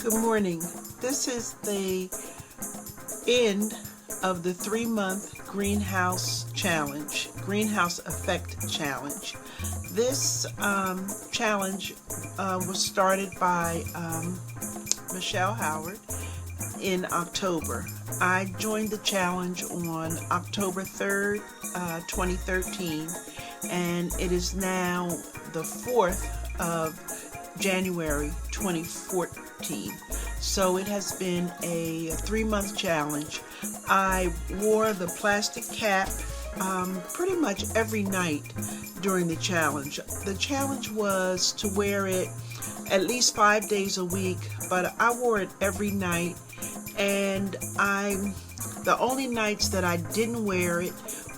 Good morning. This is the end of the 3-month greenhouse challenge, greenhouse effect challenge. This challenge was started by Michelle Howard in October. I joined the challenge on October 3rd, 2013, and it is now the 4th of January 2014. So it has been a 3-month challenge. I wore the plastic cap pretty much every night during the challenge. The challenge was to wear it at least 5 days a week, but I wore it every night, and the only nights that I didn't wear it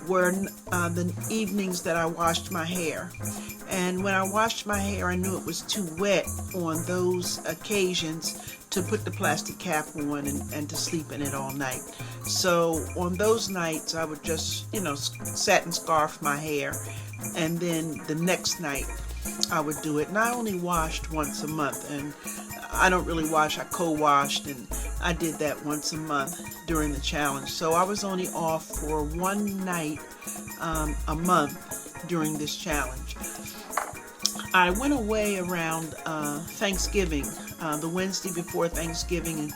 were the evenings that I washed my hair. And when I washed my hair, I knew it was too wet on those occasions to put the plastic cap on and to sleep in it all night. So on those nights, I would just, satin scarf my hair, and then the next night I would do it. And I only washed once a month, and I don't really wash, I co-washed, and I did that once a month during the challenge. So I was only off for one night a month during this challenge. I went away around Thanksgiving, the Wednesday before Thanksgiving, and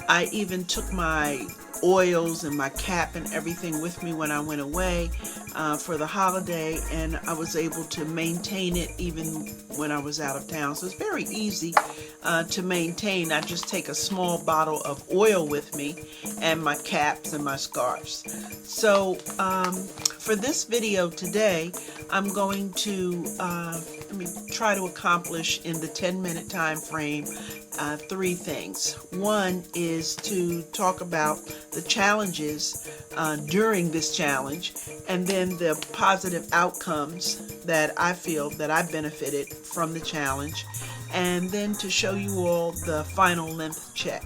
I even took my oils and my cap and everything with me when I went away for the holiday, and I was able to maintain it even when I was out of town. So it's very easy to maintain. I just take a small bottle of oil with me and my caps and my scarves. So for this video today, I'm going to try to accomplish in the 10-minute time frame 3 things. One is to talk about the challenges during this challenge, and then the positive outcomes that I feel that I benefited from the challenge, and then to show you all the final length check.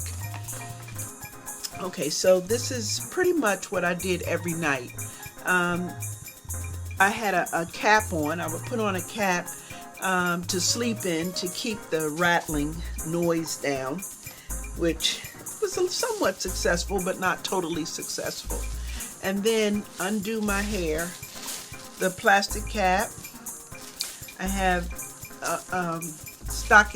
Okay, so this is pretty much what I did every night. I had a cap on. I would put on a cap to sleep in to keep the rattling noise down, which was somewhat successful, but not totally successful. And then undo my hair, the plastic cap. I have a stretch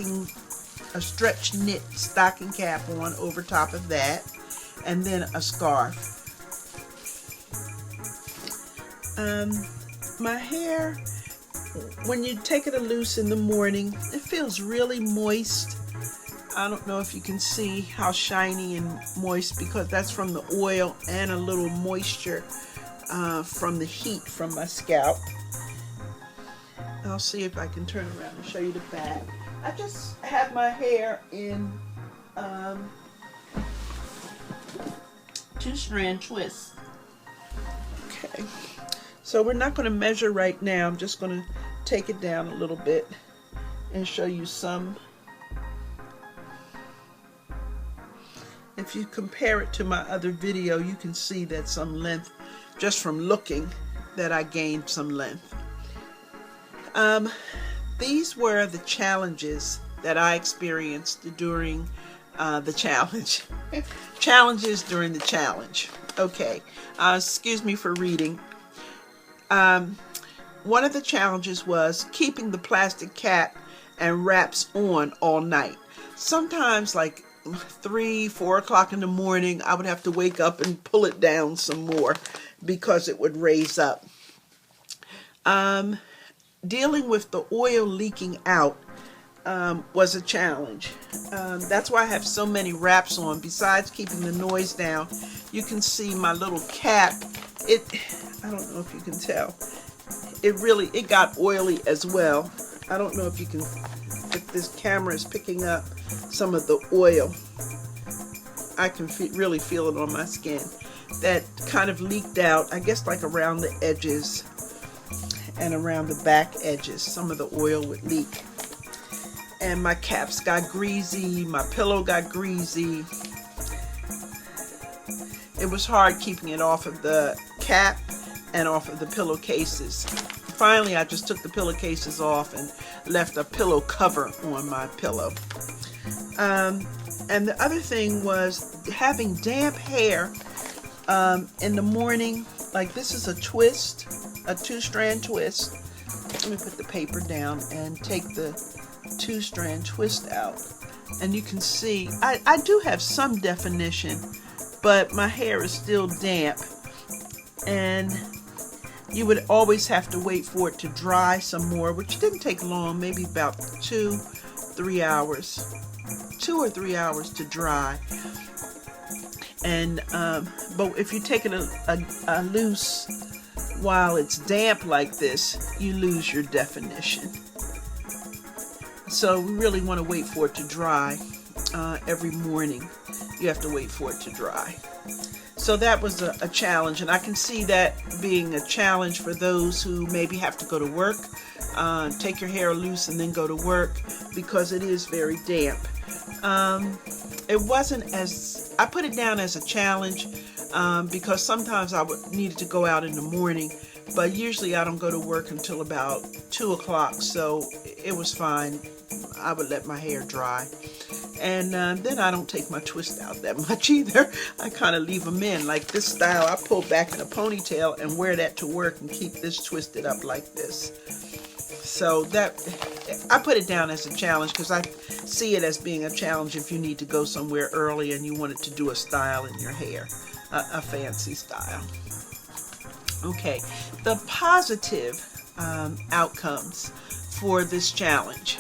knit stocking cap on over top of that, and then a scarf. My hair, when you take it loose in the morning, it feels really moist. I don't know if you can see how shiny and moist, because that's from the oil and a little moisture from the heat from my scalp. I'll see if I can turn around and show you the back. I just have my hair in 2-strand twists. Okay. So we're not going to measure right now. I'm just going to take it down a little bit and show you some. If you compare it to my other video, you can see that some length, just from looking, that I gained some length. These were the challenges that I experienced during the challenge. Challenges during the challenge. Okay, excuse me for reading. One of the challenges was keeping the plastic cap and wraps on all night. Sometimes like 3-4 o'clock in the morning, I would have to wake up and pull it down some more because it would raise up. Dealing with the oil leaking out was a challenge. That's why I have so many wraps on. Besides keeping the noise down, you can see my little cap. I don't know if you can tell. It got oily as well. I don't know if this camera is picking up some of the oil. I can really feel it on my skin. That kind of leaked out, I guess, like around the edges and around the back edges. Some of the oil would leak. And my caps got greasy, my pillow got greasy. It was hard keeping it off of the cap and off of the pillowcases. finally I just took the pillowcases off and left a pillow cover on my pillow. And the other thing was having damp hair in the morning. Like this is a twist, a 2-strand twist. Let me put the paper down and take the 2-strand twist out. And you can see, I do have some definition, but my hair is still damp. And you would always have to wait for it to dry some more, which didn't take long, maybe about 2 or 3 hours to dry. And but if you take it a loose while it's damp like this, you lose your definition. So we really want to wait for it to dry. Every morning you have to wait for it to dry. So that was a challenge, and I can see that being a challenge for those who maybe have to go to work, take your hair loose and then go to work, because it is very damp. It wasn't as, I put it down as a challenge because sometimes I needed to go out in the morning, but usually I don't go to work until about 2 o'clock, so it was fine. I would let my hair dry. And then I don't take my twist out that much either. I kind of leave them in. Like this style, I pull back in a ponytail and wear that to work and keep this twisted up like this. So that, I put it down as a challenge because I see it as being a challenge if you need to go somewhere early and you wanted to do a style in your hair, a fancy style. Okay, the positive outcomes for this challenge.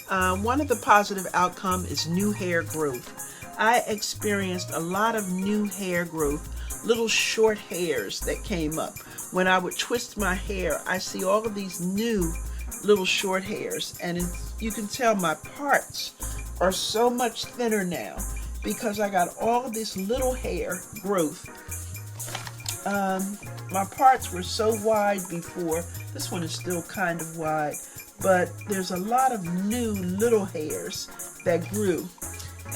One of the positive outcomes is new hair growth. I experienced a lot of new hair growth, little short hairs that came up. When I would twist my hair, I see all of these new little short hairs, and you can tell my parts are so much thinner now because I got all of this little hair growth. My parts were so wide before. This one is still kind of wide, but there's a lot of new little hairs that grew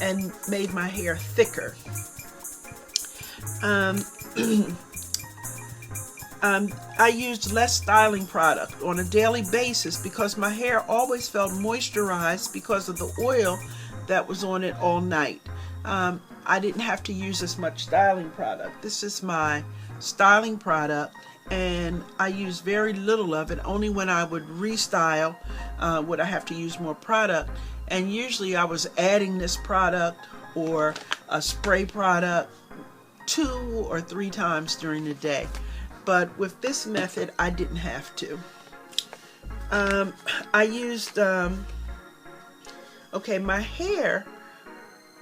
and made my hair thicker. I used less styling product on a daily basis because my hair always felt moisturized because of the oil that was on it all night. I didn't have to use as much styling product. This is my styling product, and I use very little of it. Only when I would restyle would I have to use more product, and usually I was adding this product or a spray product 2 or 3 times during the day. But with this method, I didn't have to. I used, okay, my hair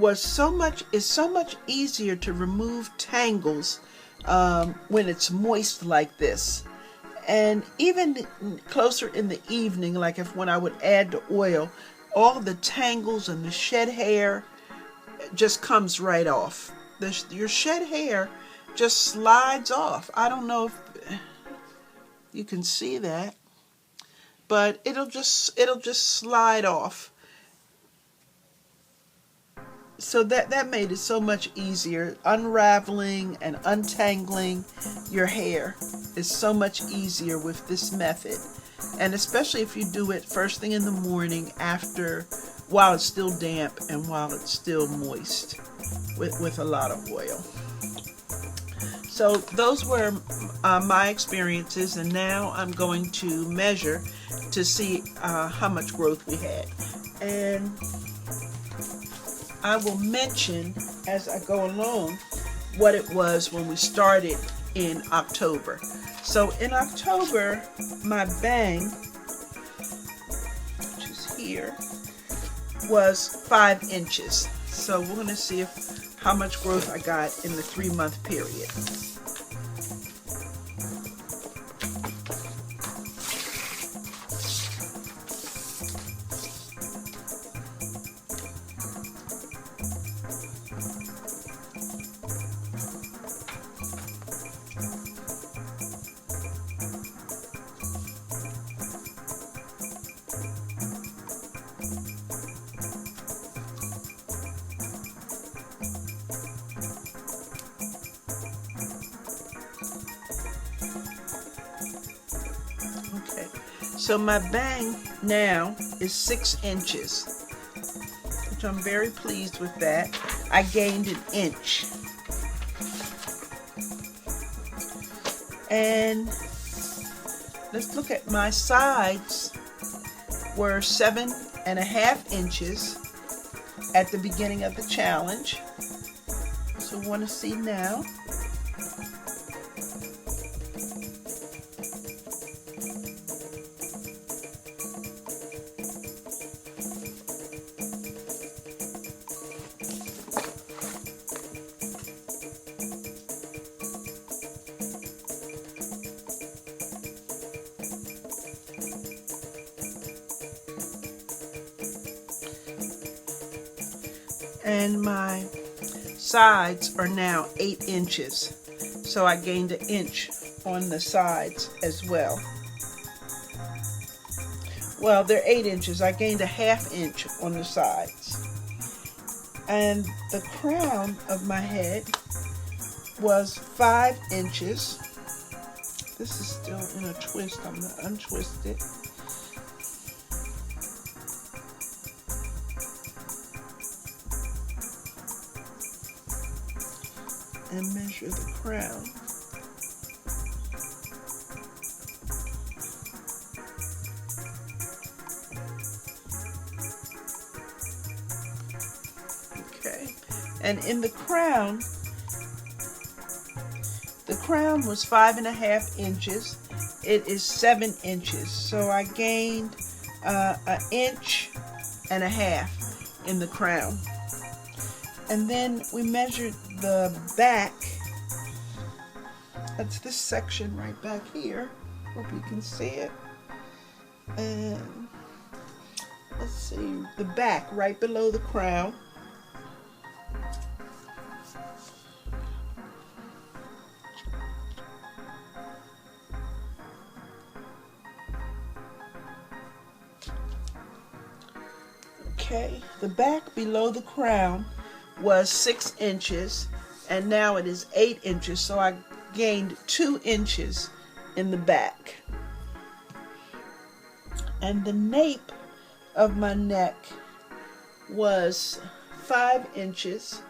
is so much easier to remove tangles when it's moist like this. And even closer in the evening, like when I would add the oil, all the tangles and the shed hair just comes right off. Your shed hair just slides off. I don't know if you can see that, but it'll just slide off. So that made it so much easier. Unraveling and untangling your hair is so much easier with this method, and especially if you do it first thing in the morning, while it's still damp and while it's still moist with a lot of oil. So those were my experiences, and now I'm going to measure to see how much growth we had. And I will mention as I go along what it was when we started in October. So in October, my bang, which is here, was 5 inches. So we're going to see how much growth I got in the 3-month period. So my bang now is 6 inches, which I'm very pleased with that. I gained an inch. And let's look at my sides. Were 7.5 inches at the beginning of the challenge. So want to see now. And my sides are now 8 inches. So I gained an inch on the sides as well. Well, they're 8 inches. I gained a ½ inch on the sides. And the crown of my head was 5 inches. This is still in a twist. I'm going to untwist it. And measure the crown. Okay, and in the crown was 5.5 inches. It is 7 inches, so I gained an inch and a half in the crown. And then we measured the back. That's this section right back here. Hope you can see it. And let's see, the back right below the crown. Okay, the back below the crown was 6 inches, and now it is 8 inches, so I gained 2 inches in the back. And the nape of my neck was 5 inches.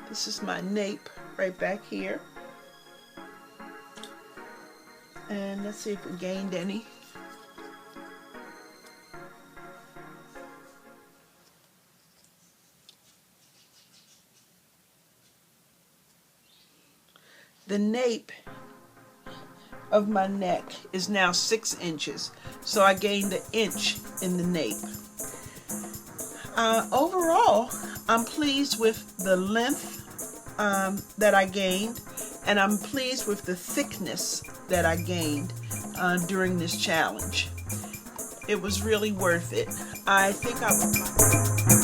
This is my nape right back here. And let's see if we gained any. The nape of my neck is now 6 inches, so I gained an inch in the nape. Overall, I'm pleased with the length that I gained, and I'm pleased with the thickness that I gained during this challenge. It was really worth it. I think I would